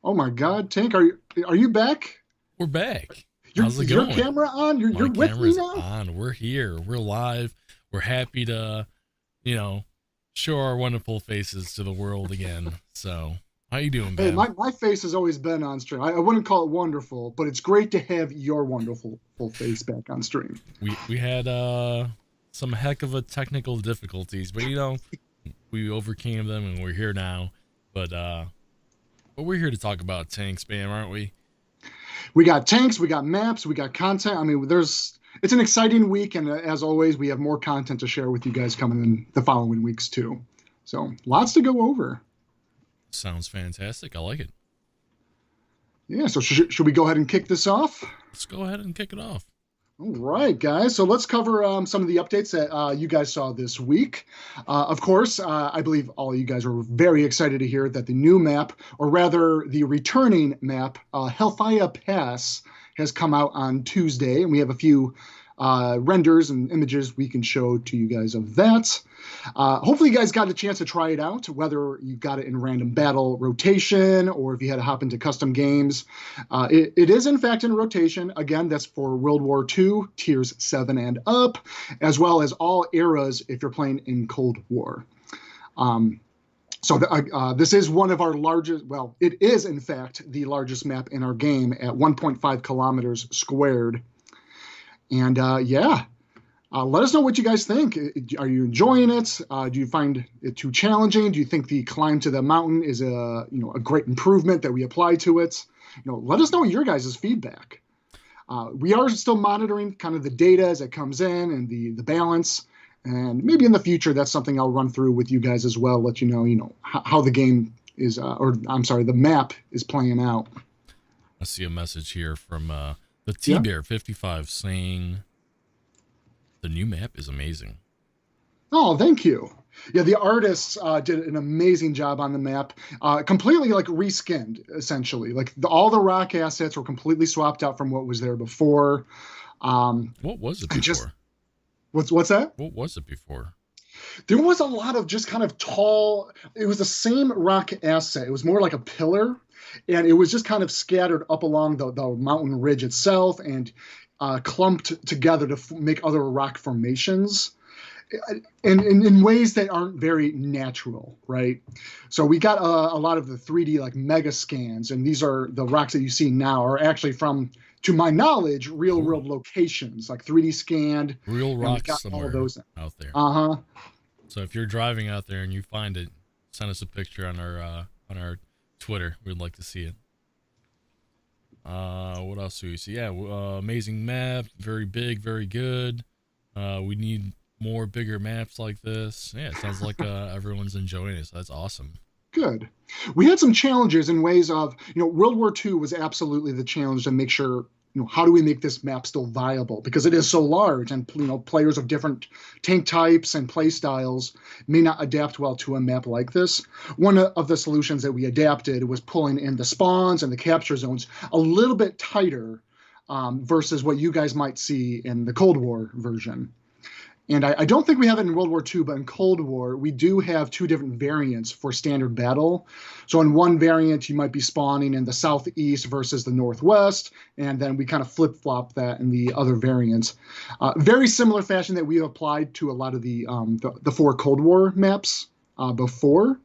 Oh my God, Tank, are you back? We're back. Your How's it is your going? camera on? You're My with me camera's now? on. We're here. We're live. We're happy to, you know, show our wonderful faces to the world again. So, how you doing, Hey, Bam? my face has always been on stream. I wouldn't call it wonderful, but it's great to have your wonderful full face back on stream. We had some heck of a technical difficulties, but we overcame them and we're here now. But uh but we're here to talk about tanks, Bam, aren't we? We got tanks, we got maps, we got content. I mean, it's an exciting week, and as always, we have more content to share with you guys coming in the following weeks too. So lots to go over. Sounds fantastic. I like it. Yeah. So should we go ahead and kick this off? Let's go ahead and kick it off. All right, guys. So let's cover some of the updates that you guys saw this week. Of course, I believe all you guys are very excited to hear that the new map, or rather the returning map, Hellfire Pass, has come out on Tuesday, and we have a few renders and images we can show to you guys of that. Hopefully, you guys got a chance to try it out, whether you got it in random battle rotation or if you had to hop into custom games. It is, in fact, in rotation. Again, that's for World War II, tiers 7 and up, as well as all eras if you're playing in Cold War. This is one of our largest, well, it is, in fact, the largest map in our game at 1.5 kilometers squared. And let us know what you guys think. Are you enjoying it? Do you find it too challenging? Do you think the climb to the mountain is a great improvement that we apply to it? Let us know your guys' feedback. We are still monitoring kind of the data as it comes in and the balance. And maybe in the future, that's something I'll run through with you guys as well. Let you know, how the game is, or I'm sorry, the map is playing out. I see a message here from the T Yeah. Bear 55 saying the new map is amazing. Oh, thank you. Yeah, the artists did an amazing job on the map. Completely like reskinned, essentially. Like all the rock assets were completely swapped out from what was there before. What was it And just before? what's that? What was it before? There was a lot of just kind of tall. It was the same rock asset. It was more like a pillar, and it was just kind of scattered up along the mountain ridge itself and clumped together to make other rock formations. And in ways that aren't very natural, right? So we got a lot of the 3D like mega scans, and these are the rocks that you see now are actually from, to my knowledge, real Ooh, world locations, like 3D scanned, real and we rocks got all of somewhere those. out there. Uh huh. So if you're driving out there and you find it, send us a picture on our Twitter. We'd like to see it. What else do we see? Yeah, amazing map, very big, very good. We need more bigger maps like this. Yeah, it sounds like everyone's enjoying it. So that's awesome. Good. We had some challenges in ways of, World War II was absolutely the challenge to make sure, how do we make this map still viable? Because it is so large, and players of different tank types and play styles may not adapt well to a map like this. One of the solutions that we adapted was pulling in the spawns and the capture zones a little bit tighter, versus what you guys might see in the Cold War version. And I don't think we have it in World War II, but in Cold War, we do have two different variants for standard battle. So in one variant, you might be spawning in the southeast versus the northwest, and then we kind of flip-flop that in the other variant. Very similar fashion that we applied to a lot of the four Cold War maps before.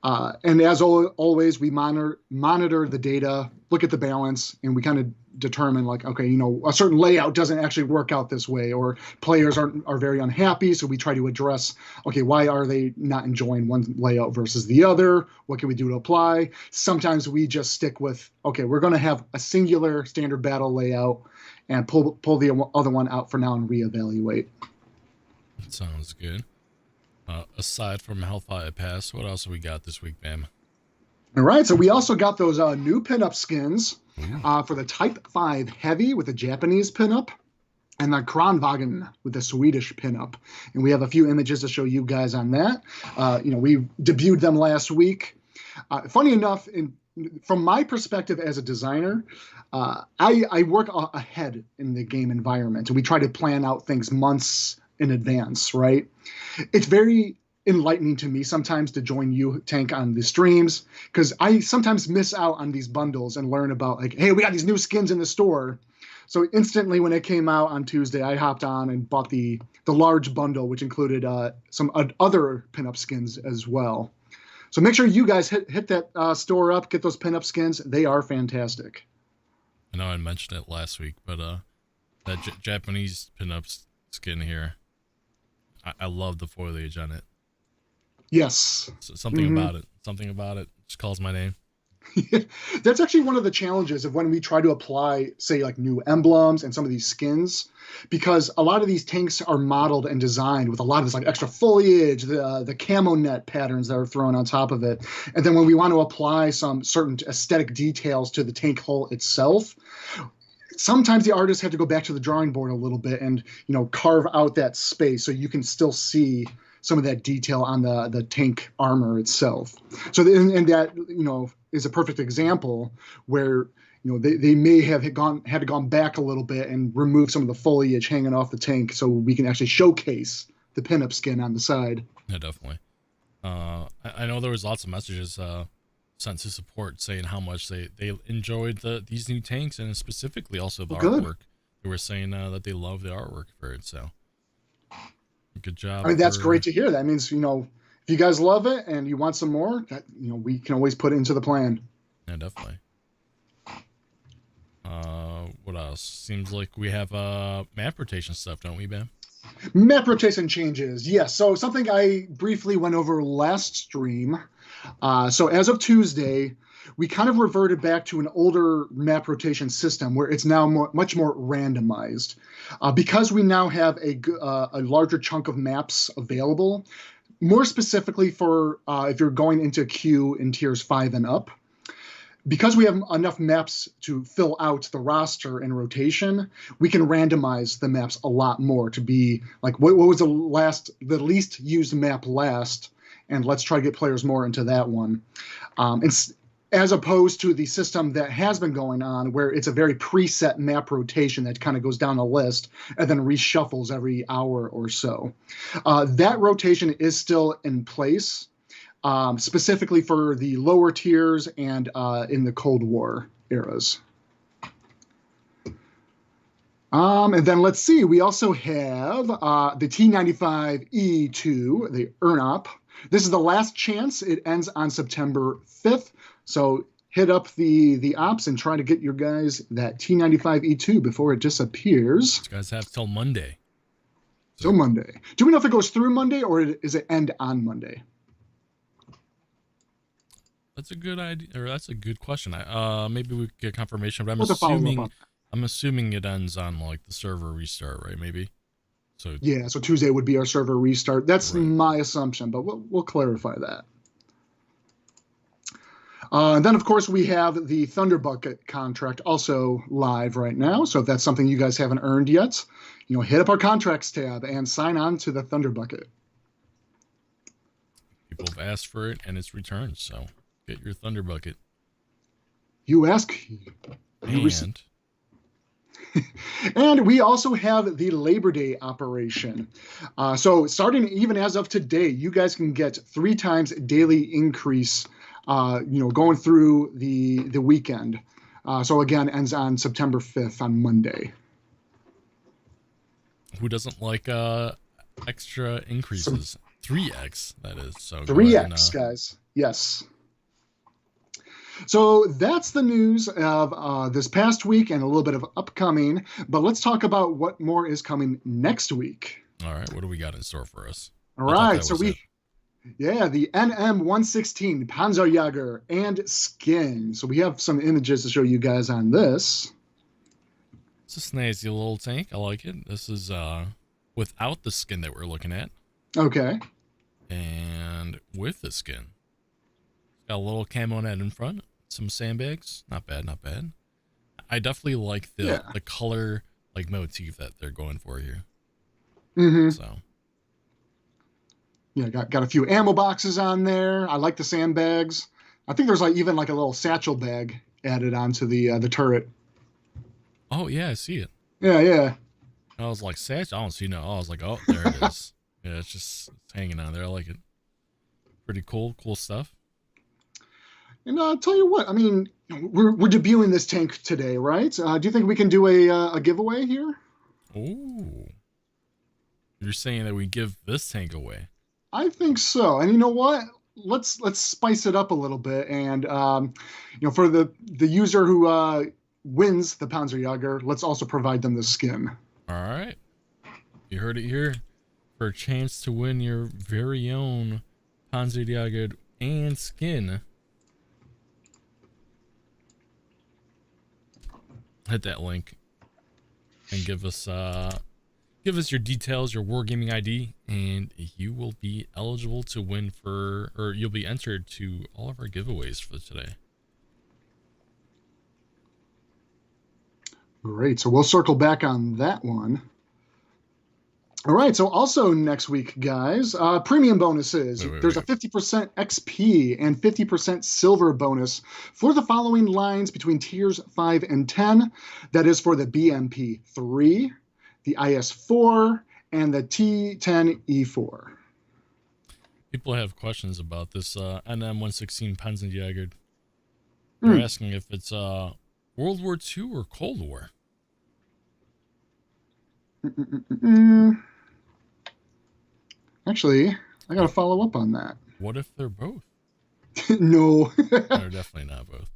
And as always, we monitor the data, look at the balance, and we kind of determine like, okay, a certain layout doesn't actually work out this way, or players are very unhappy. So we try to address, okay, why are they not enjoying one layout versus the other? What can we do to apply? Sometimes we just stick with, okay, we're going to have a singular standard battle layout and pull the other one out for now and reevaluate. Sounds good. Aside from Hellfire Pass, what else have we got this week, Bam? All right, so we also got those new pinup skins Ooh, for the Type 5 Heavy with the Japanese pinup and the Kranvagen with the Swedish pinup. And we have a few images to show you guys on that. We debuted them last week. Funny enough, from my perspective as a designer, I work ahead in the game environment, and we try to plan out things months in advance, right? It's very enlightening to me sometimes to join you, Tank, on the streams, because I sometimes miss out on these bundles and learn about, like, hey, we got these new skins in the store. So instantly when it came out on Tuesday, I hopped on and bought the large bundle, which included some other pinup skins as well. So make sure you guys hit that store up, get those pinup skins. They are fantastic. I know I mentioned it last week, but that Japanese pinup skin here, I love the foliage on it. Yes. So something about it just calls my name. That's actually one of the challenges of when we try to apply, say, like new emblems and some of these skins, because a lot of these tanks are modeled and designed with a lot of this like extra foliage, the camo net patterns that are thrown on top of it. And then when we want to apply some certain aesthetic details to the tank hull itself, sometimes the artists have to go back to the drawing board a little bit and, you know, carve out that space so you can still see some of that detail on the tank armor itself. So and that, you know, is a perfect example where, you know, they may have had to gone back a little bit and remove some of the foliage hanging off the tank so we can actually showcase the pinup skin on the side. Yeah, definitely. I know there was lots of messages sent to support saying how much they enjoyed these new tanks, and specifically also the artwork. They were saying that they love the artwork for it, so good job. I mean, that's great to hear. That means, you know, if you guys love it and you want some more, that, you know, we can always put it into the plan. Yeah, definitely. What else? Seems like we have map rotation stuff, don't we, Bam? Map rotation changes, yes. So something I briefly went over last stream. So as of Tuesday, we kind of reverted back to an older map rotation system where it's now much more randomized. Because we now have a larger chunk of maps available, more specifically for if you're going into queue in tiers 5 and up, because we have enough maps to fill out the roster in rotation, we can randomize the maps a lot more to be like, what was the least used map last, and let's try to get players more into that one. As opposed to the system that has been going on where it's a very preset map rotation that kind of goes down a list and then reshuffles every hour or so. That rotation is still in place, specifically for the lower tiers and in the Cold War eras. And then let's see, we also have the T95E2, the EarnUp. This is the last chance. It ends on September 5th. So hit up the ops and try to get your guys that T95E2 before it disappears. You guys have till Monday. Till Monday. Do we know if it goes through Monday or is it end on Monday? That's a good idea, or that's a good question. Maybe we get confirmation, but I'm assuming it ends on like the server restart, right? Maybe. So yeah, so Tuesday would be our server restart. That's right. My assumption, but we'll clarify that. And then, of course, we have the Thunder Bucket contract also live right now. So if that's something you guys haven't earned yet, you know, hit up our contracts tab and sign on to the Thunder Bucket. People have asked for it, and it's returned. So get your Thunder Bucket. You ask. And we also have the Labor Day operation. So starting even as of today, you guys can get 3 times daily increase, you know, going through the weekend. So again, ends on September 5th on Monday. Who doesn't like extra increases? 3x, that is. So 3x, guys. Yes. So that's the news of this past week and a little bit of upcoming. But let's talk about what more is coming next week. All right. What do we got in store for us? All right. So the NM116 Panzer Jager and skin. So we have some images to show you guys on this. It's a snazzy little tank. I like it. This is without the skin that we're looking at. Okay. And with the skin. Got a little camo net in front. Some sandbags. Not bad, not bad. I definitely like the color like motif that they're going for here. Mm-hmm. So yeah, got a few ammo boxes on there. I like the sandbags. I think there's like even like a little satchel bag added onto the turret. Oh yeah, I see it. Yeah. I was like, satchel? I don't see no. I was like, oh, there it is. Yeah, it's hanging on there. I like it. pretty cool stuff. And I'll tell you what, I mean, we're debuting this tank today, right? Do you think we can do a giveaway here? Oh, you're saying that we give this tank away? I think so. And you know what? Let's spice it up a little bit. And for the user who wins the Panzer Jager, let's also provide them the skin. All right, you heard it here. For a chance to win your very own Panzer Jager and skin, hit that link and give us your details, your Wargaming ID, and you will be eligible to win or you'll be entered to all of our giveaways for today. Great. So we'll circle back on that one. All right. So also next week, guys, premium bonuses. There's a 50% XP and 50% silver bonus for the following lines between tiers 5 and 10. That is for the BMP3, the IS-4, and the T10E4. People have questions about this NM116 Panzer Jager. They're asking if it's World War II or Cold War. Actually, I got to follow up on that. What if they're both? No. They're definitely not both.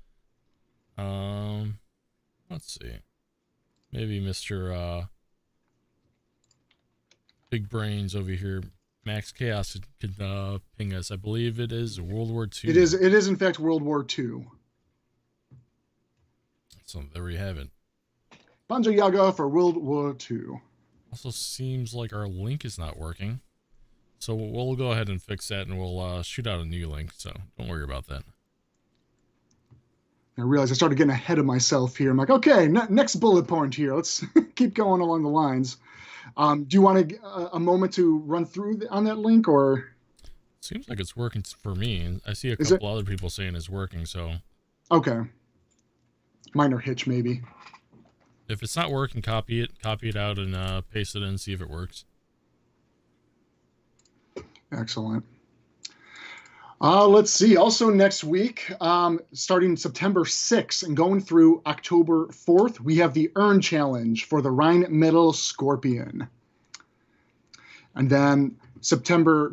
Let's see. Maybe Mr. Big Brains over here, Max Chaos, could ping us. I believe it is World War II. It is in fact World War II. So there we have it. Panzer Jager for World War II. Also seems like our link is not working. So we'll go ahead and fix that, and we'll shoot out a new link, so don't worry about that. I realized I started getting ahead of myself here. I'm like, okay, next bullet point here. Let's keep going along the lines. Do you want a moment to run through on that link, or? Seems like it's working for me. I see a couple other people saying it's working, so. Okay. Minor hitch, maybe. If it's not working, copy it out, and paste it in, see if it works. Excellent. Let's see. Also next week, starting September 6th and going through October 4th, we have the Earn Challenge for the Rheinmetall Scorpion. And then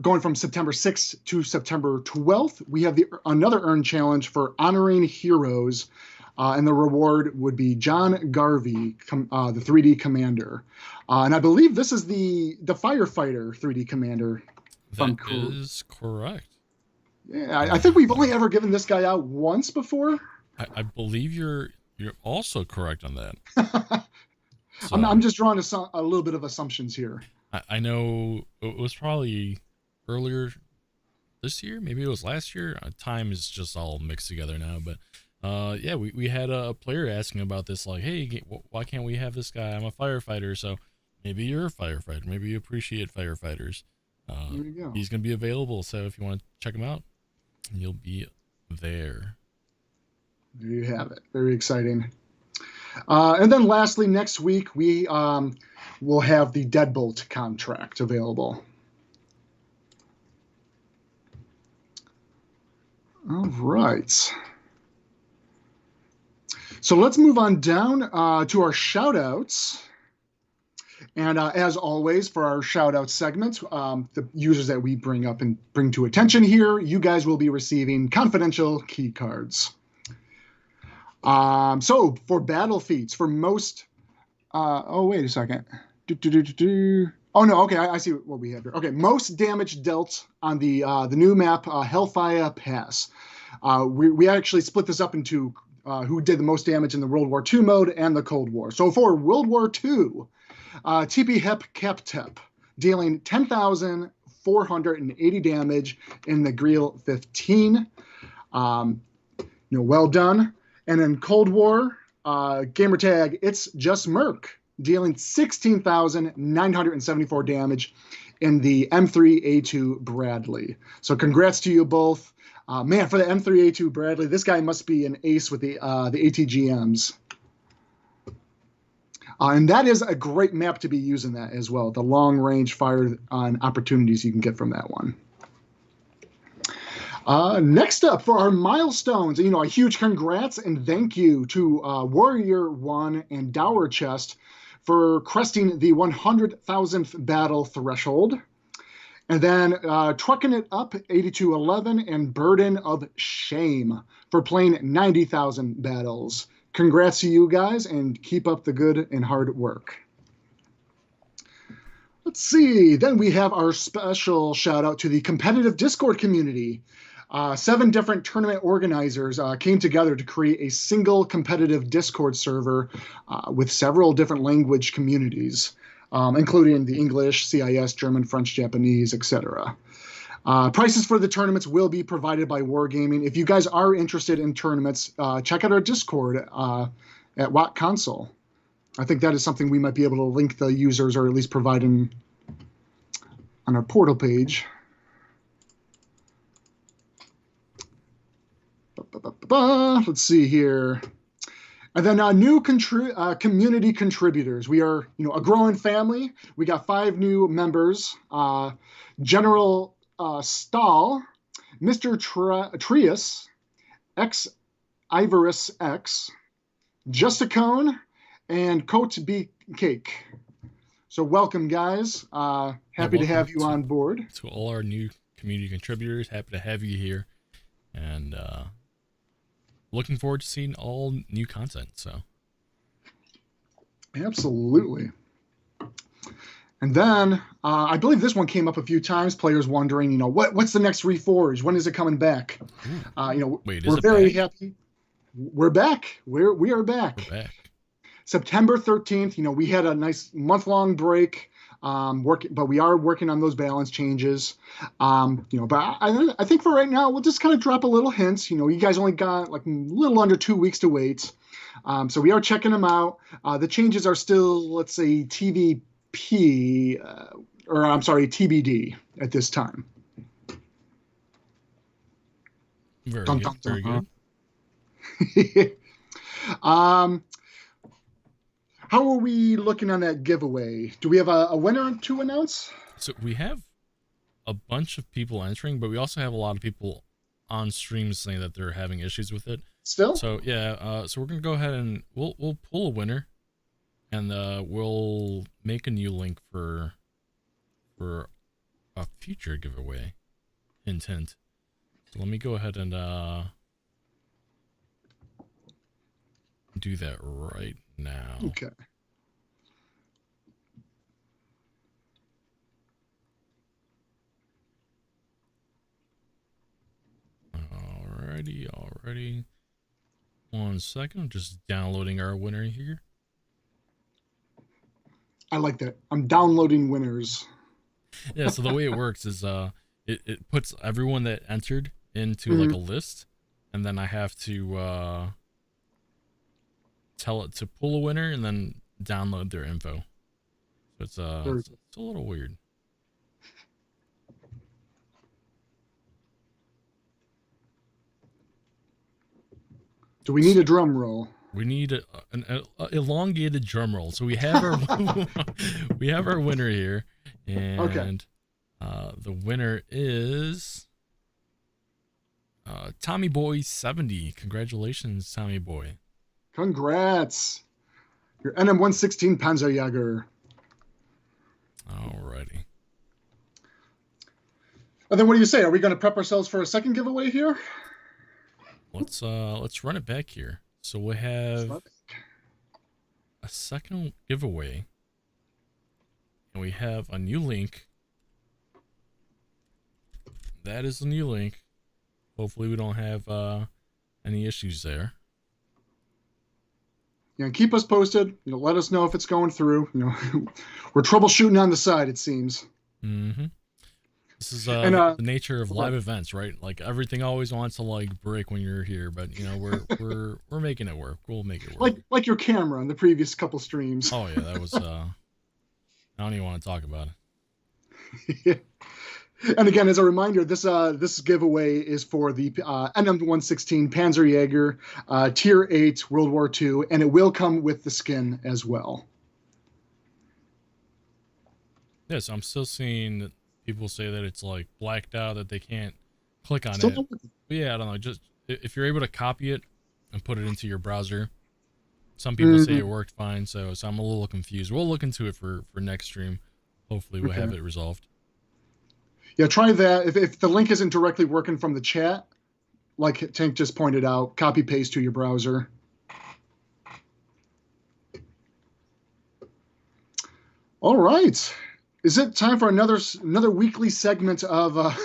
going from September 6th to September 12th, we have another Earn Challenge for Honoring Heroes. And the reward would be John Garvey, the 3D Commander. And I believe this is the Firefighter 3D Commander. That is correct. Yeah, I think we've only ever given this guy out once before. I believe you're also correct on that. So, I'm just drawing a little bit of assumptions here. I know it was probably earlier this year. Maybe it was last year. Time is just all mixed together now, but yeah, we had a player asking about this, like, hey, why can't we have this guy? I'm a firefighter, so maybe you're a firefighter. Maybe you appreciate firefighters. There you go. He's going to be available, so if you want to check him out, you'll be there. There you have it. Very exciting. And then lastly, next week, we will have the Deadbolt contract available. All right. So let's move on down to our shout-outs. And as always, for our shout-out segments, the users that we bring up and bring to attention here, you guys will be receiving confidential key cards. So for battle feats, for most... oh, wait a second. Oh, no, okay, I see what we have here. Okay, most damage dealt on the new map, Hellfire Pass. We actually split this up into who did the most damage in the World War II mode and the Cold War. So for World War II... TP Hep Cap-Tep, dealing 10,480 damage in the Greel 15. Well done. And in Cold War, gamertag It's Just Merc, dealing 16,974 damage in the M3A2 Bradley. So congrats to you both. Man, for the M3A2 Bradley, this guy must be an ace with the ATGMs. And that is a great map to be using that as well. The long-range fire on opportunities you can get from that one. Next up for our milestones, a huge congrats and thank you to Warrior One and Dower Chest for cresting the 100,000th battle threshold. And then Trucking It Up 8211 and Burden of Shame for playing 90,000 battles. Congrats to you guys and keep up the good and hard work. Let's see. Then we have our special shout out to the competitive Discord community. 7 different tournament organizers came together to create a single competitive Discord server with several different language communities, including the English, CIS, German, French, Japanese, etc. Prices for the tournaments will be provided by Wargaming. If you guys are interested in tournaments, check out our Discord at WoT Console. I think that is something we might be able to link the users or at least provide on our portal page. Let's see here. And then new community contributors. We are, a growing family. We got 5 new members. General Stahl, Mr. Trius, X Ivorus X, Justicone, and Coat B Cake. So welcome, guys. Happy to have you on board. To all our new community contributors, happy to have you here. And looking forward to seeing all new content. So absolutely. And then I believe this one came up a few times. Players wondering, what's the next Reforged? When is it coming back? Wait, we're very happy. We're back. We are back. We're back. September 13th. We had a nice month-long break. But we are working on those balance changes. But I think for right now, we'll just kind of drop a little hints. You guys only got like a little under 2 weeks to wait. So we are checking them out. The changes are still, let's say, TBD at this time. Very good. How are we looking on that giveaway? Do we have a winner to announce? So we have a bunch of people entering, but we also have a lot of people on stream saying that they're having issues with it. Still? So yeah, so we're gonna go ahead and we'll pull a winner, and we'll make a new link for a future giveaway. Hint. So let me go ahead and do that right now. Okay. Alrighty. 1 second. I'm just downloading our winner here. I like that. I'm downloading winners. Yeah, so the way it works is it puts everyone that entered into like a list, and then I have to tell it to pull a winner and then download their info. So it's a little weird. Do we need a drum roll? We need an elongated drum roll. So we have our we have our winner here, and okay. The winner is Tommy Boy 70. Congratulations, Tommy Boy. Congrats. Your NM116 Panzer Jager. Alrighty. And then what do you say? Are we going to prep ourselves for a second giveaway here? Let's run it back here. So we have a second giveaway, and we have a new link. That is the new link. Hopefully we don't have any issues there. Yeah, keep us posted. Let us know if it's going through. We're troubleshooting on the side, it seems. Mm-hmm. This is the nature of live events, right? Like everything always wants to like break when you're here, but we're making it work. We'll make it work. Like your camera in the previous couple streams. Oh yeah, that was. I don't even want to talk about it. Yeah. And again, as a reminder, this giveaway is for the NM116 Panzer Jager Tier 8 World War II, and it will come with the skin as well. Yes, I'm still seeing people say that it's like blacked out, that they can't click on it. But yeah, I don't know. Just if you're able to copy it and put it into your browser. Some people say it worked fine, so I'm a little confused. We'll look into it for next stream. Hopefully we'll have it resolved. Yeah, try that. If the link isn't directly working from the chat, like Tank just pointed out, copy paste to your browser. All right. Is it time for another weekly segment of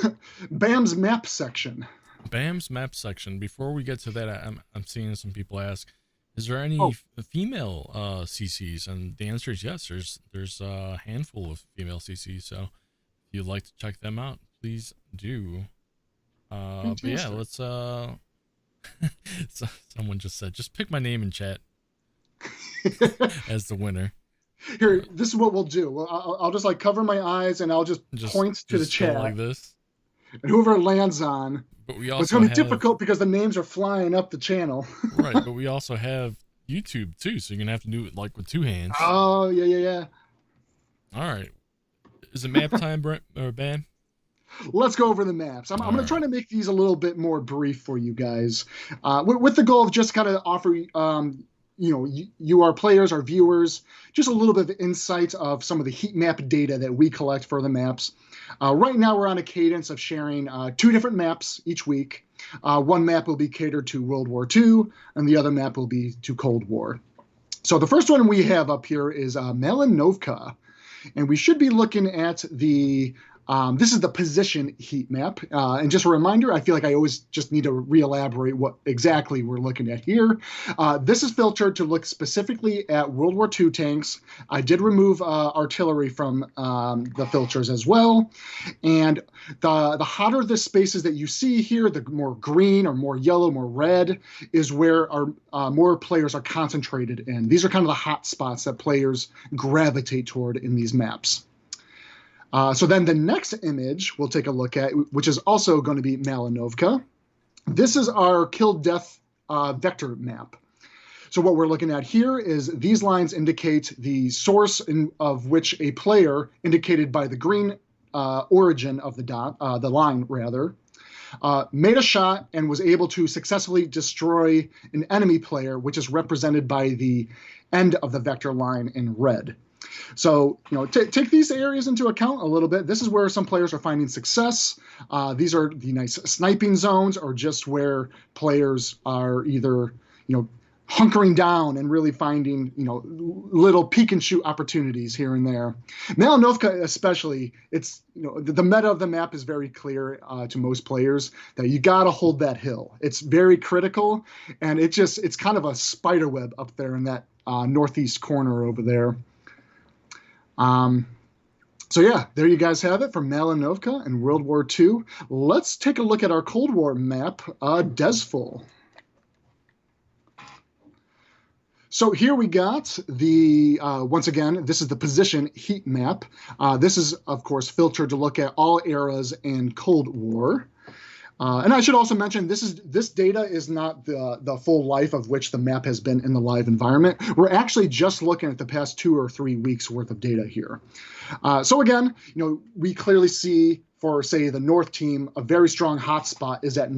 Bam's map section? Bam's map section. Before we get to that, I'm seeing some people ask, is there any female CCs? And the answer is yes. There's a handful of female CCs. So if you'd like to check them out, please do. But yeah, let's. Someone just said, just pick my name in chat as the winner. Here, this is what we'll do. I'll just like cover my eyes and I'll just point to the chat like this. And whoever it lands on. But we also it's going to be difficult because the names are flying up the channel. Right, but we also have YouTube too, so you're gonna have to do it like with 2 hands. Oh yeah. All right, is it map time, or Bam? Let's go over the maps. I'm going to try to make these a little bit more brief for you guys, with the goal of just kind of offer you, our players, our viewers, just a little bit of insight of some of the heat map data that we collect for the maps. Right now, we're on a cadence of sharing 2 different maps each week. One map will be catered to World War II, and the other map will be to Cold War. So the first one we have up here is Malinovka, and we should be looking at the this is the position heat map. And just a reminder, I feel like I always just need to re-elaborate what exactly we're looking at here. This is filtered to look specifically at World War II tanks. I did remove artillery from the filters as well. And the hotter the spaces that you see here, the more green or more yellow, more red, is where our more players are concentrated in. These are kind of the hot spots that players gravitate toward in these maps. So then the next image we'll take a look at, which is also going to be Malinovka. This is our kill-death vector map. So what we're looking at here is these lines indicate the source of which a player, indicated by the green origin of the line rather, made a shot and was able to successfully destroy an enemy player, which is represented by the end of the vector line in red. So, take these areas into account a little bit. This is where some players are finding success. These are the nice sniping zones, or just where players are either, hunkering down and really finding, little peek and shoot opportunities here and there. Malinovka especially, it's, the meta of the map is very clear to most players that you got to hold that hill. It's very critical, and it's kind of a spider web up there in that northeast corner over there. So yeah, there you guys have it for Malinovka and World War II. Let's take a look at our Cold War map, Desful. So here we got the, once again, this is the position heat map. This is, of course, filtered to look at all eras in Cold War. And I should also mention, this data is not the full life of which the map has been in the live environment. We're actually just looking at the past 2 or 3 weeks worth of data here. So again, we clearly see for, say, the North team, a very strong hotspot is at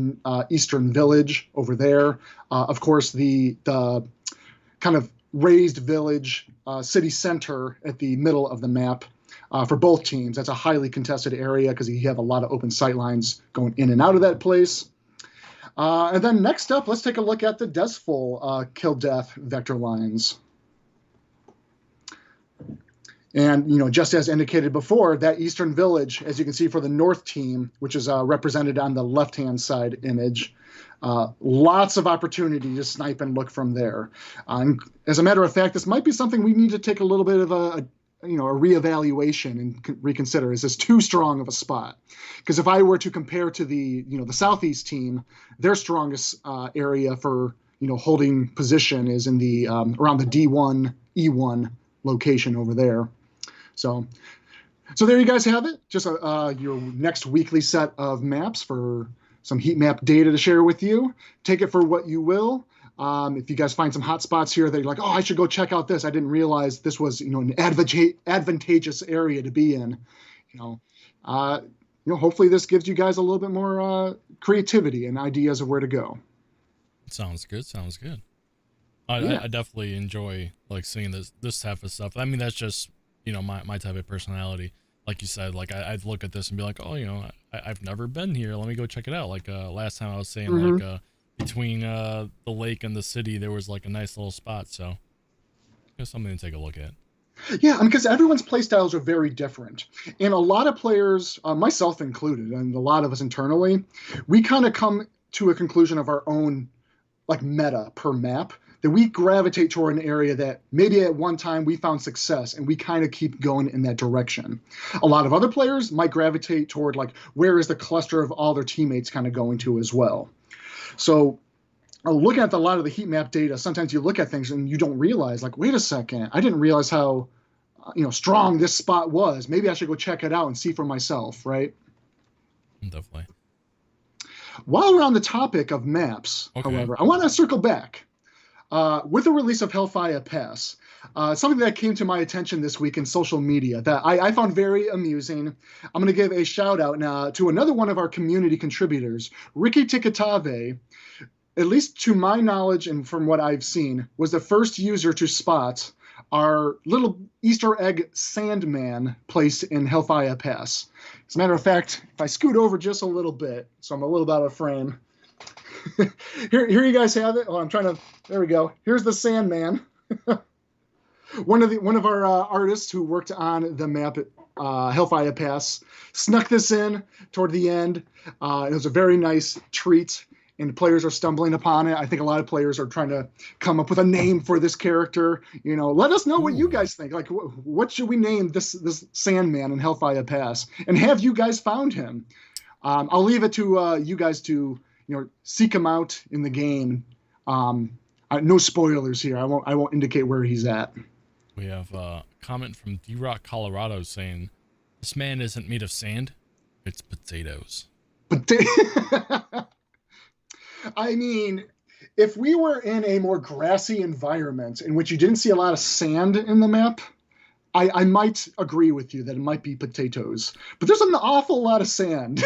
Eastern Village over there. Of course, the kind of raised village city center at the middle of the map. For both teams, that's a highly contested area because you have a lot of open sight lines going in and out of that place. And then next up, let's take a look at the Desful kill-death vector lines. And, just as indicated before, that Eastern Village, as you can see for the North team, which is represented on the left-hand side image, lots of opportunity to snipe and look from there. As a matter of fact, this might be something we need to take a little bit of a reevaluation and reconsider. Is this too strong of a spot? Because if I were to compare to the Southeast team, their strongest area for holding position is in the around the D1 E1 location over there. So there you guys have it. Just your next weekly set of maps for some heat map data to share with you. Take it for what you will. If you guys find some hot spots here that you're like, oh, I should go check out this. I didn't realize this was, an advantageous area to be in. hopefully this gives you guys a little bit more creativity and ideas of where to go. Sounds good. Yeah. I definitely enjoy like seeing this type of stuff. I mean, that's just my type of personality. Like you said, like I'd look at this and be like, oh, I've never been here. Let me go check it out. Like last time I was saying, like between the lake and the city, there was like a nice little spot. So it's something to take a look at. Yeah, because everyone's play styles are very different. And a lot of players, myself included, and a lot of us internally, we kind of come to a conclusion of our own like meta per map, that we gravitate toward an area that maybe at one time we found success and we kind of keep going in that direction. A lot of other players might gravitate toward like where is the cluster of all their teammates kind of going to as well. So looking at a lot of the heat map data, sometimes you look at things and you don't realize, like, wait a second, I didn't realize how strong this spot was. Maybe I should go check it out and see for myself, right? Definitely. While we're on the topic of maps, however, I want to circle back. With the release of Hellfire Pass, something that came to my attention this week in social media that I found very amusing. I'm going to give a shout out now to another one of our community contributors, Ricky Tikatave. At least to my knowledge and from what I've seen, was the first user to spot our little Easter egg Sandman placed in Hellfire Pass. As a matter of fact, if I scoot over just a little bit, so I'm a little out of frame. here you guys have it. Oh, there we go. Here's the Sandman. one of our artists who worked on the map at Hellfire Pass snuck this in toward the end. It was a very nice treat. And players are stumbling upon it. I think a lot of players are trying to come up with a name for this character. Let us know what you guys think. Like, what should we name this Sandman in Hellfire Pass? And have you guys found him? I'll leave it to you guys to seek him out in the game. No spoilers here. I won't indicate where he's at. We have a comment from D-Rock, Colorado saying, "This man isn't made of sand. It's potatoes." I mean, if we were in a more grassy environment in which you didn't see a lot of sand in the map, I might agree with you that it might be potatoes. But there's an awful lot of sand.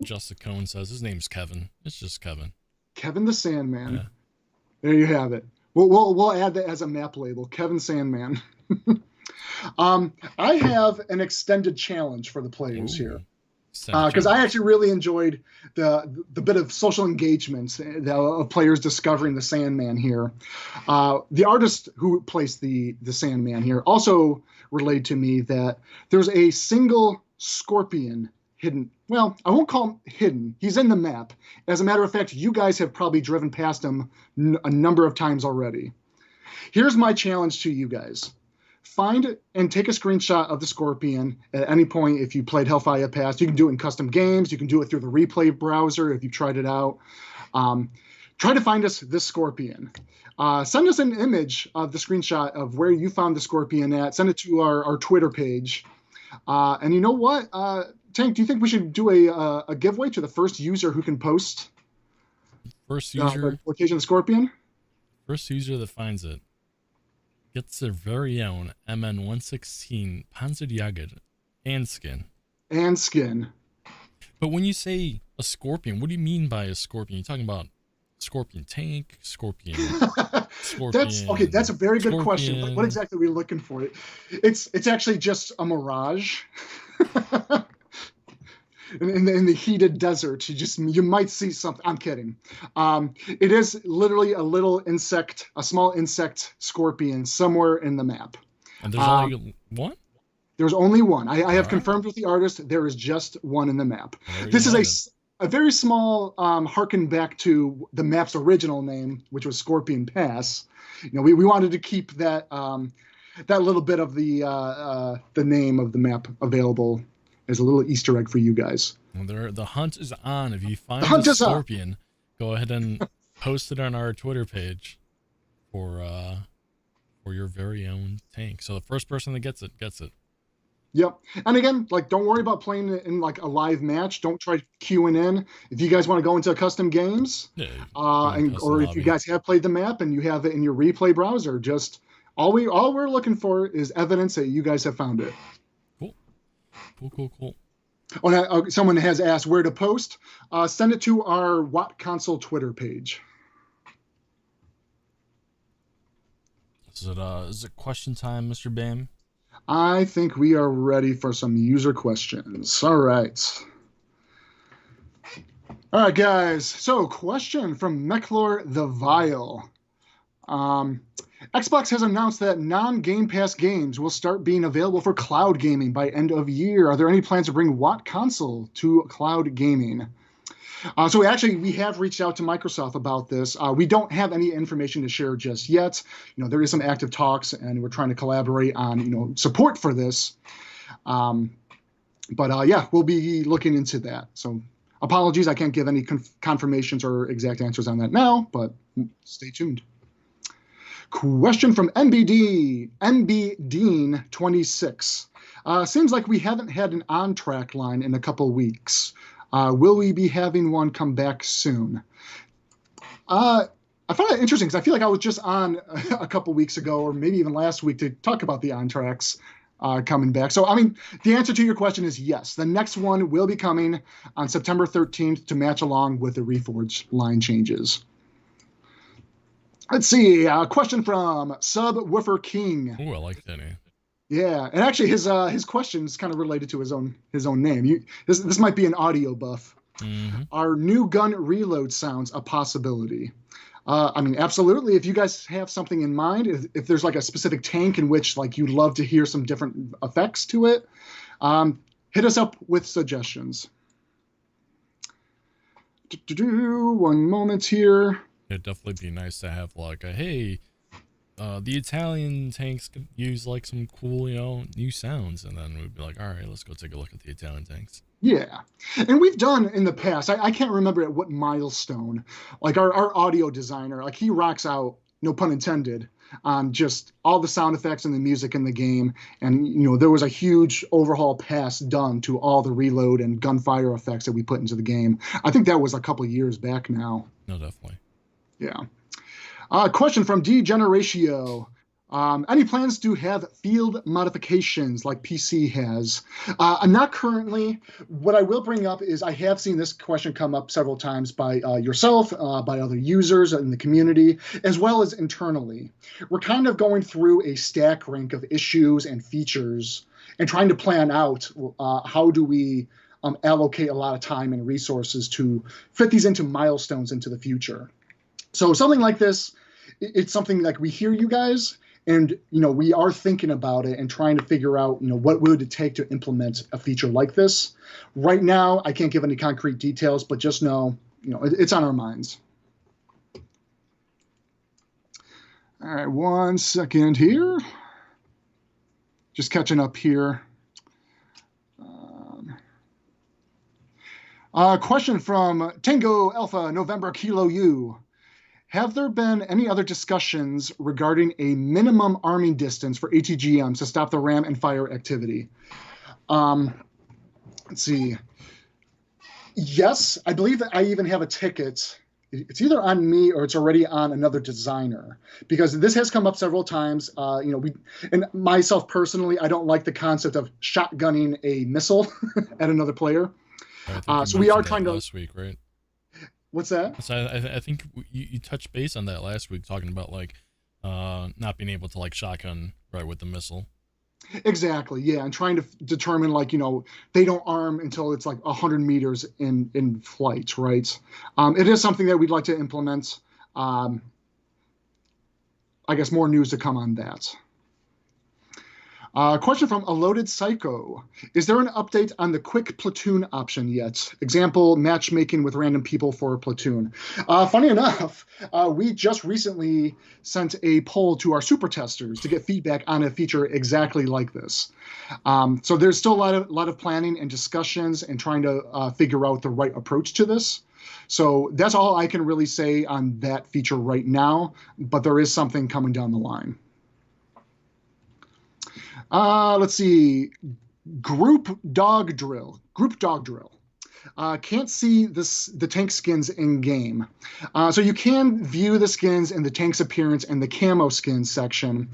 Justin Cohn says his name's Kevin. It's just Kevin. Kevin the Sandman. Yeah. There you have it. We'll add that as a map label. Kevin Sandman. I have an extended challenge for the players here. Because I actually really enjoyed the bit of social engagement of players discovering the Sandman here. The artist who placed the Sandman here also relayed to me that there's a single scorpion hidden. Well, I won't call him hidden. He's in the map. As a matter of fact, you guys have probably driven past him a number of times already. Here's my challenge to you guys. Find and take a screenshot of the scorpion at any point if you played Hellfire Pass. You can do it in custom games. You can do it through the replay browser if you tried it out. Try to find us this scorpion. Send us an image of the screenshot of where you found the scorpion at. Send it to our Twitter page. And you know what? Tank, do you think we should do a giveaway to the first user who can post the location of the scorpion? First user that finds it gets their very own MN116 Panzer Jager and skin. And skin. But when you say a scorpion, what do you mean by a scorpion? You're talking about scorpion tank, scorpion. That's a very good question. What exactly are we looking for? It's actually just a mirage. In the heated desert, you might see something. I'm kidding. It is literally a small insect scorpion somewhere in the map. And there's only one? There's only one. I have confirmed with the artist there is just one in the map. This is a very small harken back to the map's original name, which was Scorpion Pass. We wanted to keep that little bit of the name of the map available as a little Easter egg for you guys. Well, the hunt is on. If you find the scorpion, go ahead and post it on our Twitter page for your very own tank. So the first person that gets it gets it. Yep. And again, don't worry about playing it in a live match. Don't try queuing in. If you guys want to go into custom games, or if you guys have played the map and you have it in your replay browser, just all we're looking for is evidence that you guys have found it. Cool. Oh, someone has asked where to post. Send it to our WoT console Twitter page. Is it question time, Mr. Bam? I think we are ready for some user questions. All right. All right, guys. So, question from Mechlor the Vile. Xbox has announced that non-Game Pass games will start being available for cloud gaming by end of year. Are there any plans to bring WoT console to cloud gaming? So we have reached out to Microsoft about this. We don't have any information to share just yet. There is some active talks, and we're trying to collaborate on support for this. But we'll be looking into that. So apologies, I can't give any confirmations or exact answers on that now, but stay tuned. Question from MBDean26. Seems like we haven't had an on-track line in a couple weeks. Will we be having one come back soon? I find that interesting because I feel like I was just on a couple weeks ago, or maybe even last week, to talk about the on-tracks coming back. So, the answer to your question is yes. The next one will be coming on September 13th to match along with the Reforged line changes. Let's see. A question from Subwoofer King. Oh, I like that name. Yeah, and actually his question is kind of related to his own name. This might be an audio buff. Mm-hmm. Are new gun reload sounds a possibility? Absolutely. If you guys have something in mind, if there's like a specific tank in which like you'd love to hear some different effects to it, hit us up with suggestions. One moment here. It'd definitely be nice to have like the Italian tanks could use like some cool, new sounds, and then we'd be like, all right, let's go take a look at the Italian tanks. Yeah, and we've done in the past. I can't remember at what milestone. Like our audio designer, like he rocks out, no pun intended, on just all the sound effects and the music in the game. And there was a huge overhaul pass done to all the reload and gunfire effects that we put into the game. I think that was a couple years back now. No, definitely. Yeah. Question from D-Generatio. Any plans to have field modifications like PC has? Not currently. What I will bring up is I have seen this question come up several times by yourself, by other users in the community, as well as internally. We're kind of going through a stack rank of issues and features and trying to plan out how do we allocate a lot of time and resources to fit these into milestones into the future. So something like this, it's something like we hear you guys, and we are thinking about it and trying to figure out what would it take to implement a feature like this. Right now, I can't give any concrete details, but just know it's on our minds. All right, 1 second here. Just catching up here. Question from Tango Alpha November Kilo U. Have there been any other discussions regarding a minimum arming distance for ATGMs to stop the ram and fire activity? Let's see. Yes, I believe that I even have a ticket. It's either on me or it's already on another designer, because this has come up several times. And myself personally, I don't like the concept of shotgunning a missile at another player. So we are trying to. Last week, right? What's that? So I think you touched base on that last week, talking about not being able to shotgun right with the missile. Exactly, yeah, and trying to determine they don't arm until it's 100 meters in flight, right? It is something that we'd like to implement. I guess more news to come on that. Question from A Loaded Psycho. Is there an update on the quick platoon option yet? Example, matchmaking with random people for a platoon. Funny enough, we just recently sent a poll to our super testers to get feedback on a feature exactly like this. So there's still a lot of planning and discussions and trying to figure out the right approach to this. So that's all I can really say on that feature right now, but there is something coming down the line. Let's see. Group Dog Drill. Can't see the tank skins in game. So you can view the skins in the tank's appearance and the camo skins section.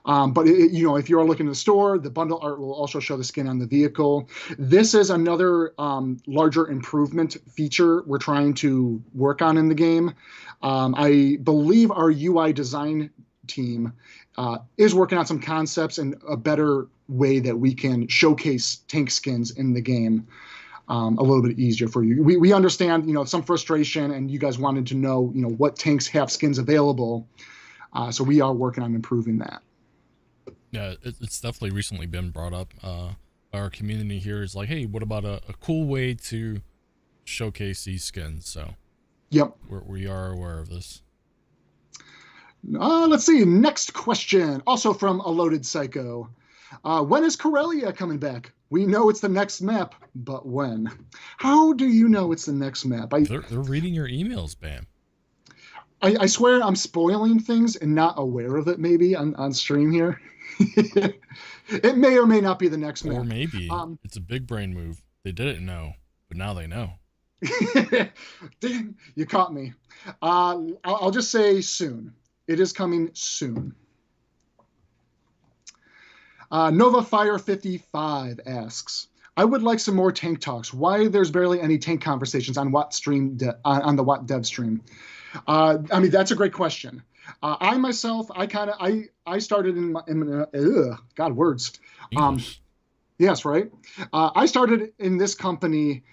But if you're looking in the store, the bundle art will also show the skin on the vehicle. This is another larger improvement feature we're trying to work on in the game. I believe our UI design team is working on some concepts and a better way that we can showcase tank skins in the game a little bit easier for you. We understand, some frustration, and you guys wanted to know, what tanks have skins available. So we are working on improving that. Yeah, it's definitely recently been brought up. Our community here is like, hey, what about a cool way to showcase these skins? So yep, we are aware of this. Let's see. Next question, also from a loaded psycho. When is Corellia coming back? We know it's the next map, but when? How do you know it's the next map? They're reading your emails, Bam. I swear I'm spoiling things and not aware of it maybe on stream here. It may or may not be the next map. Or maybe it's a big brain move. They didn't know, but now they know. Dang, you caught me. I'll just say soon. It is coming soon. Nova Fire 55 asks, I would like some more tank talks. Why there's barely any tank conversations on WoT stream on the WoT dev stream? That's a great question. I myself, I started in God words. Yes, right. I started in this company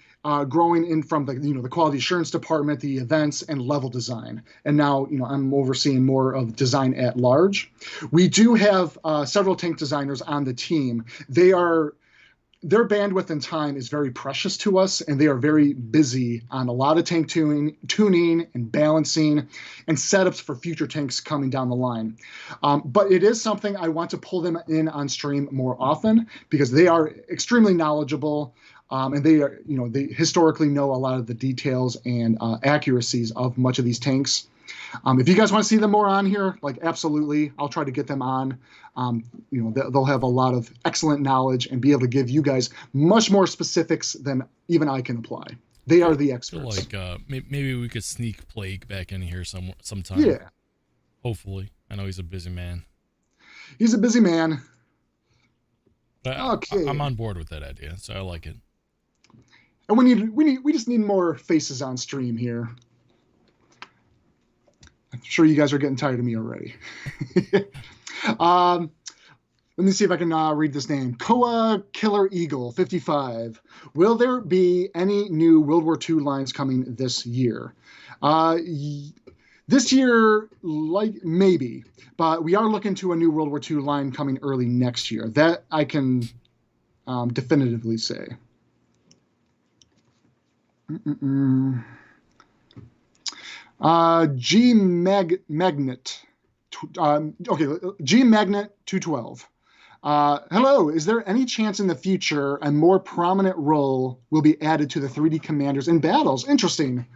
growing in from the quality assurance department, the events, and level design. And now, I'm overseeing more of design at large. We do have several tank designers on the team. Their bandwidth and time is very precious to us, and they are very busy on a lot of tank tuning and balancing and setups for future tanks coming down the line. But it is something I want to pull them in on stream more often because they are extremely knowledgeable. And they historically know a lot of the details and accuracies of much of these tanks. If you guys want to see them more on here, absolutely, I'll try to get them on. They'll have a lot of excellent knowledge and be able to give you guys much more specifics than even I can apply. They are the experts. Maybe we could sneak Plague back in here sometime. Yeah. Hopefully. I know he's a busy man. He's a busy man. But okay. I'm on board with that idea, so I like it. And we just need more faces on stream here. I'm sure you guys are getting tired of me already. Let me see if I can read this name. Koa Killer Eagle 55. Will there be any new World War II lines coming this year? This year, maybe, but we are looking to a new World War II line coming early next year. That I can definitively say. G Magnet. G Magnet 212. Hello, is there any chance in the future a more prominent role will be added to the 3D commanders in battles? Interesting.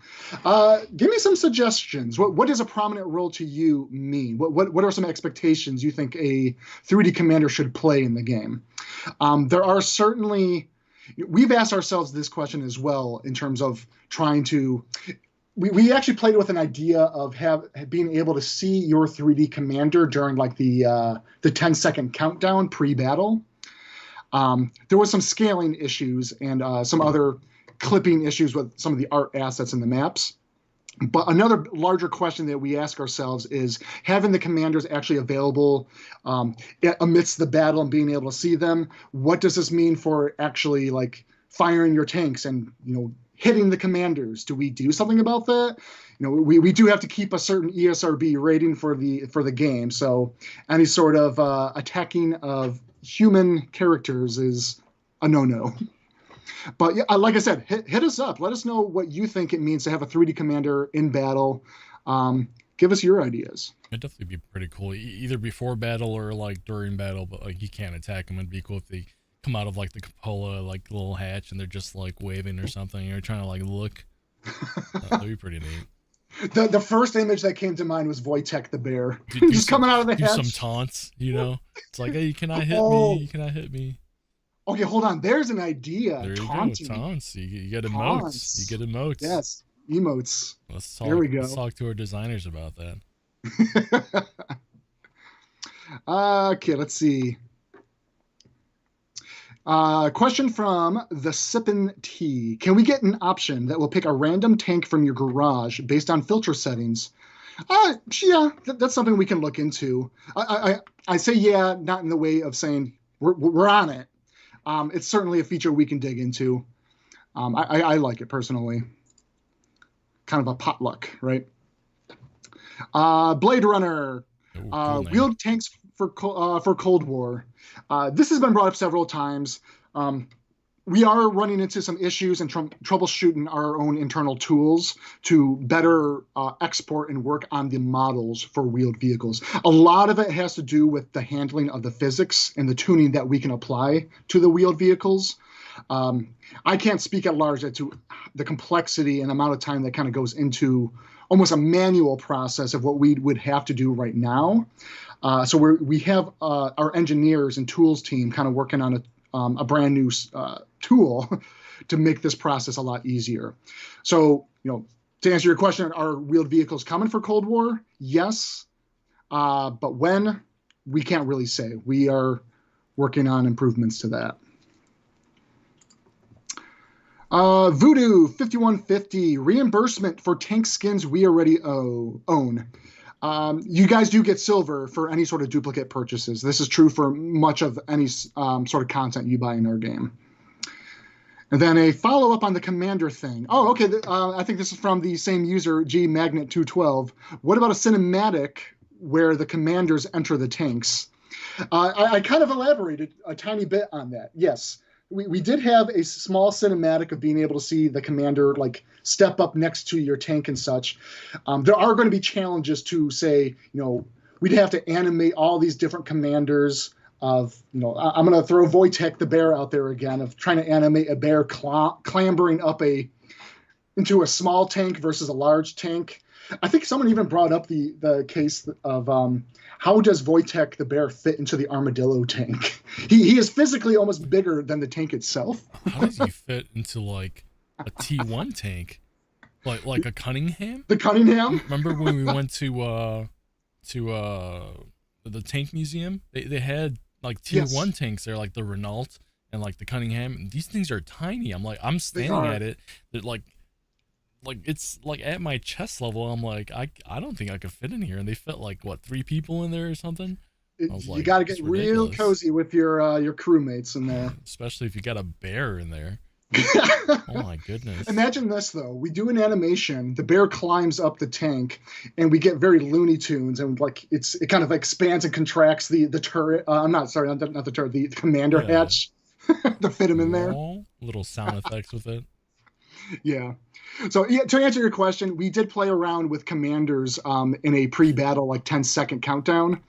Give me some suggestions. What does a prominent role to you mean? What are some expectations you think a 3D commander should play in the game? There are certainly... We've asked ourselves this question as well in terms of trying to... We actually played with an idea of being able to see your 3D commander during the 10-second countdown pre-battle. There was some scaling issues and some other clipping issues with some of the art assets in the maps. But another larger question that we ask ourselves is having the commanders actually available amidst the battle and being able to see them. What does this mean for actually firing your tanks and, hitting the commanders? Do we do something about that? We do have to keep a certain ESRB rating for the game. So any sort of attacking of human characters is a no-no. But yeah, like I said, hit us up. Let us know what you think it means to have a 3D commander in battle. Give us your ideas. It'd definitely be pretty cool, either before battle or during battle. But you can't attack them. It'd be cool if they come out of the cupola, little hatch, and they're just waving or something. You're trying to look. That'd be pretty neat. The first image that came to mind was Wojtek the bear, just coming out of the hatch. Do some taunts, It's hey, you cannot hit me. You cannot hit me. Okay, hold on. There's an idea. There you go. Taunts. You get emotes. You get emotes. Yes, emotes. There we go. Let's talk to our designers about that. Okay, let's see. Question from the Sippin' Tea. Can we get an option that will pick a random tank from your garage based on filter settings? Yeah, that's something we can look into. I say yeah, not in the way of saying we're on it. It's certainly a feature we can dig into. I like it personally. Kind of a potluck, right? Blade Runner. Cool Wheeled tanks for Cold War. This has been brought up several times. We are running into some issues and troubleshooting our own internal tools to better export and work on the models for wheeled vehicles. A lot of it has to do with the handling of the physics and the tuning that we can apply to the wheeled vehicles. I can't speak at large as to the complexity and amount of time that kind of goes into almost a manual process of what we would have to do right now. So we have our engineers and tools team kind of working on a brand new tool to make this process a lot easier. So, to answer your question, are wheeled vehicles coming for Cold War? Yes. But when? We can't really say. We are working on improvements to that. Voodoo 5150, reimbursement for tank skins we already own. You guys do get silver for any sort of duplicate purchases. This is true for much of any sort of content you buy in our game. And then a follow-up on the commander thing. Oh, okay. I think this is from the same user, GMagnet212. What about a cinematic where the commanders enter the tanks? I kind of elaborated a tiny bit on that. Yes. We did have a small cinematic of being able to see the commander like step up next to your tank and such. There are going to be challenges to say, we'd have to animate all these different commanders of, I'm going to throw Wojtek the bear out there again of trying to animate a bear clambering up into a small tank versus a large tank. I think someone even brought up the case of how does Wojtek the bear fit into the armadillo tank? He is physically almost bigger than the tank itself. How does he fit into like a T1 tank? Like a Cunningham? The Cunningham? Remember when we went to the tank museum? They had like T1 tanks there, like the Renault and like the Cunningham. And these things are tiny. I'm standing at it. They're like it's like at my chest level. I'm like, I don't think I could fit in here. And they fit like what, 3 people in there or something? You got to get real cozy with your crewmates in there. Especially if you got a bear in there. Oh my goodness. Imagine this though. We do an animation, the bear climbs up the tank, and we get very Looney Tunes, and like it kind of expands and contracts the turret. Not the turret, the commander hatch to fit him in there. Little sound effects with it. Yeah. So to answer your question, we did play around with commanders in a pre-battle like 10-second countdown.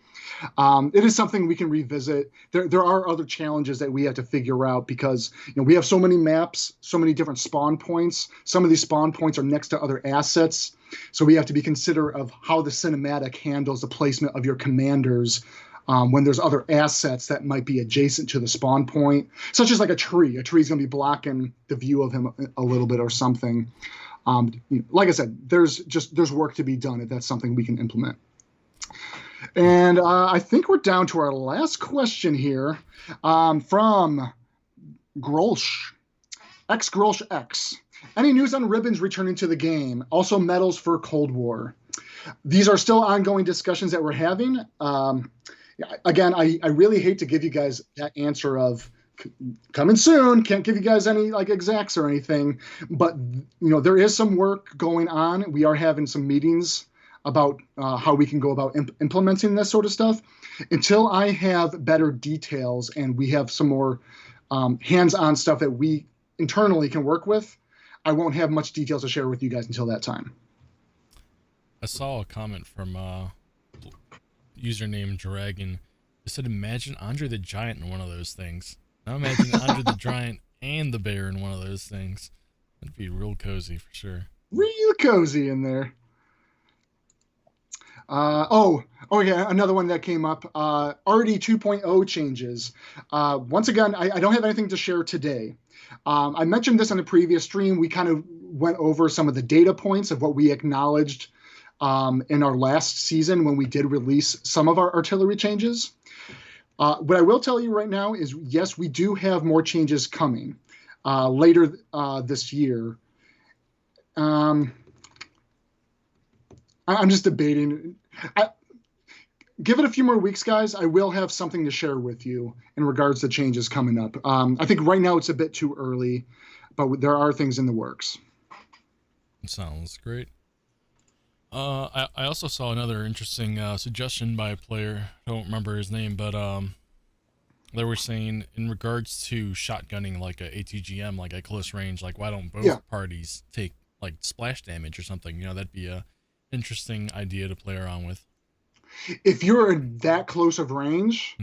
It is something we can revisit. There are other challenges that we have to figure out because we have so many maps, so many different spawn points. Some of these spawn points are next to other assets, so we have to be considerate of how the cinematic handles the placement of your commanders when there's other assets that might be adjacent to the spawn point, such as like a tree. A tree is going to be blocking the view of him a little bit or something. Like I said, there's work to be done if that's something we can implement. And I think we're down to our last question here from Grolsch, Grolsch X. Any news on ribbons returning to the game? Also medals for Cold War. These are still ongoing discussions that we're having. Again, I really hate to give you guys that answer of coming soon. Can't give you guys any like exacts or anything. But, there is some work going on. We are having some meetings about how we can go about implementing this sort of stuff. Until I have better details and we have some more hands-on stuff that we internally can work with, I won't have much details to share with you guys until that time. I saw a comment from username Dragon. It said, imagine Andre the Giant in one of those things. Now imagine Andre the Giant and the bear in one of those things. That'd be real cozy for sure. Real cozy in there. Oh yeah, another one that came up. RD 2.0 changes. Once again, I don't have anything to share today. I mentioned this on the previous stream. We kind of went over some of the data points of what we acknowledged in our last season when we did release some of our artillery changes. What I will tell you right now is, yes, we do have more changes coming later this year. I'm just debating. Give it a few more weeks, guys. I will have something to share with you in regards to changes coming up. I think right now it's a bit too early, but there are things in the works. Sounds great. I also saw another interesting suggestion by a player. I don't remember his name, but they were saying in regards to shotgunning like a ATGM, like at close range, like why don't both parties take like splash damage or something? You know, that'd be a interesting idea to play around with. If you're in that close of range,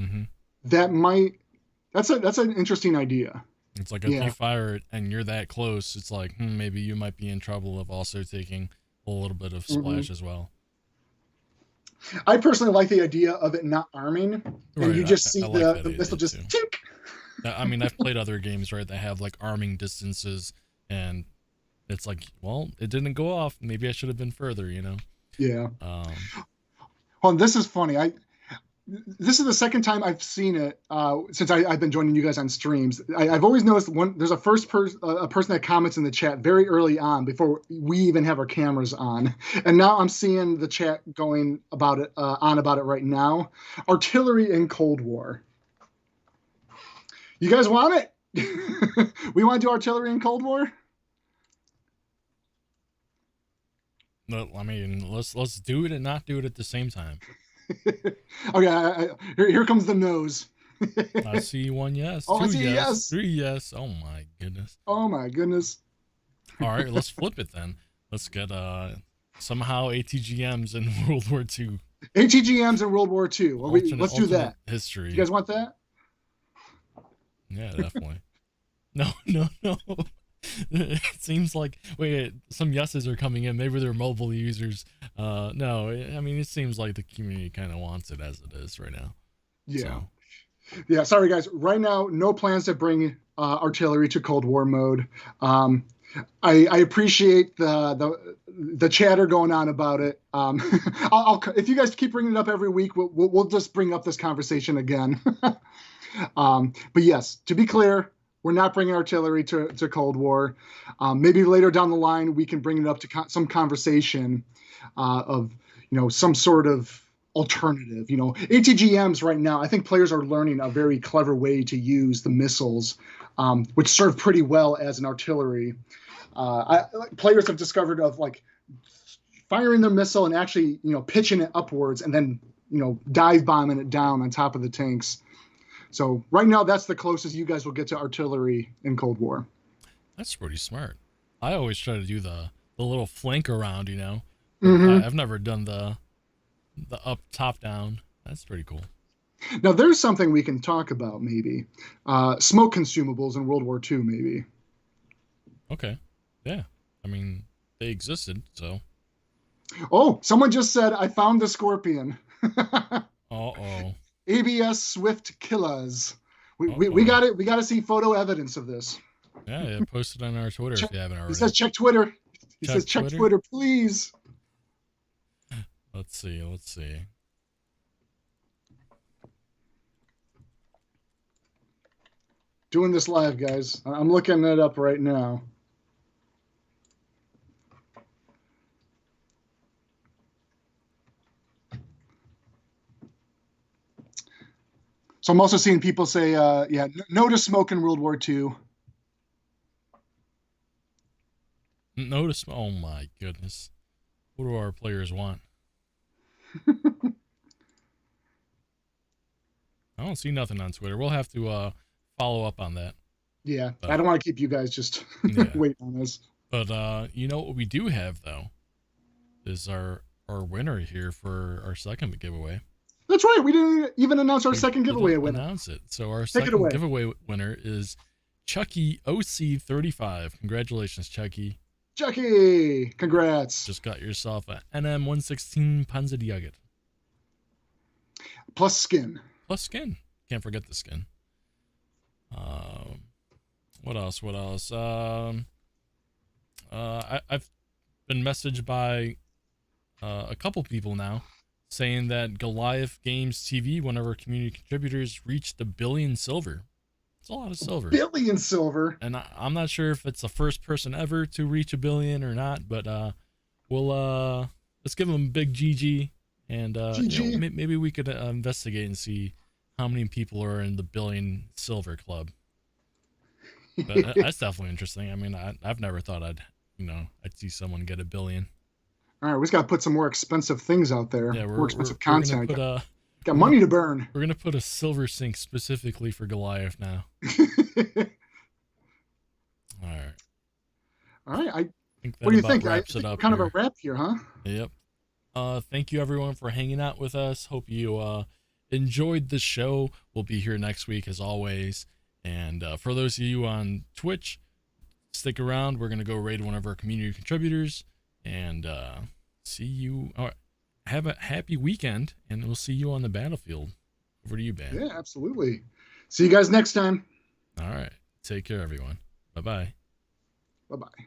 that's an interesting idea. It's like if you fire it and you're that close, it's like maybe you might be in trouble of also taking a little bit of splash as well. I personally like the idea of it not arming, and you just see the missile just tink. I mean, I've played other games, right, that have like arming distances, and it's like, well, it didn't go off. Maybe I should have been further, you know? Yeah. Well, this is funny. This is the second time I've seen it since I've been joining you guys on streams. I've always noticed there's a person that comments in the chat very early on before we even have our cameras on, and now I'm seeing the chat going about it right now. Artillery in Cold War. You guys want it? We want to do artillery in Cold War? No, I mean, let's do it and not do it at the same time. Okay, here comes the nose. I see one yes. Oh, two I see yes. 3 yes. Oh my goodness. Oh my goodness. All right, let's flip it then. Let's get somehow ATGMs in World War II. ATGMs in World War II. Well, let's do that. History. You guys want that? Yeah, definitely. No. It seems like some yeses are coming in. Maybe they're mobile users. No, I mean it seems like the community kind of wants it as it is right now. Yeah. Yeah. Sorry guys. Right now, no plans to bring artillery to Cold War mode. I appreciate the chatter going on about it. If you guys keep bringing it up every week, we'll just bring up this conversation again. But yes, to be clear, we're not bringing artillery to Cold War. Maybe later down the line, we can bring it up to some conversation of, some sort of alternative. ATGMs right now, I think players are learning a very clever way to use the missiles, which serve pretty well as an artillery. Players have discovered of like firing their missile and actually, pitching it upwards and then, dive bombing it down on top of the tanks. So right now, that's the closest you guys will get to artillery in Cold War. That's pretty smart. I always try to do the little flank around, I've never done the up top down. That's pretty cool. Now there's something we can talk about maybe. Smoke consumables in World War II maybe. Okay. Yeah. I mean, they existed, so. Oh, someone just said, I found the Scorpion. Uh-oh. ABS Swift Killers. We got it. We got to see photo evidence of this. Yeah, post it on our Twitter if you haven't already. He says check Twitter. He says check Twitter, please. Let's see. Doing this live, guys. I'm looking it up right now. So I'm also seeing people say, no to smoke in World War II. No to smoke. Oh my goodness. What do our players want? I don't see nothing on Twitter. We'll have to follow up on that. Yeah, I don't want to keep you guys just waiting on this. But what we do have though is our winner here for our second giveaway. That's right. We didn't even announce our second giveaway winner. Announce it. So our second giveaway winner is Chucky OC35. Congratulations, Chucky. Chucky, congrats. Just got yourself a NM116 Panzer Jager. Plus skin. Can't forget the skin. What else? I've been messaged by a couple people now saying that Goliath Games TV, one of our community contributors, reached 1 billion silver. It's a lot of silver. 1 billion silver. And I'm not sure if it's the first person ever to reach 1 billion or not, but we'll let's give them a big GG, and GG. Maybe we could investigate and see how many people are in the 1 billion silver club. But that's definitely interesting. I mean, I've never thought I'd see someone get 1 billion. All right, we just got to put some more expensive things out there. Yeah, more expensive content. Got money to burn. We're gonna put a silver sink specifically for Goliath now. All right. I think what do you think? Wraps it up kind here. Of a wrap here, huh? Yep. Thank you everyone for hanging out with us. Hope you enjoyed the show. We'll be here next week as always. And for those of you on Twitch, stick around. We're gonna go raid one of our community contributors and see you. All right. Have a happy weekend, and we'll see you on the battlefield. Over to you, Bam. Yeah, absolutely. See you guys next time. All right. Take care, everyone. Bye-bye. Bye-bye.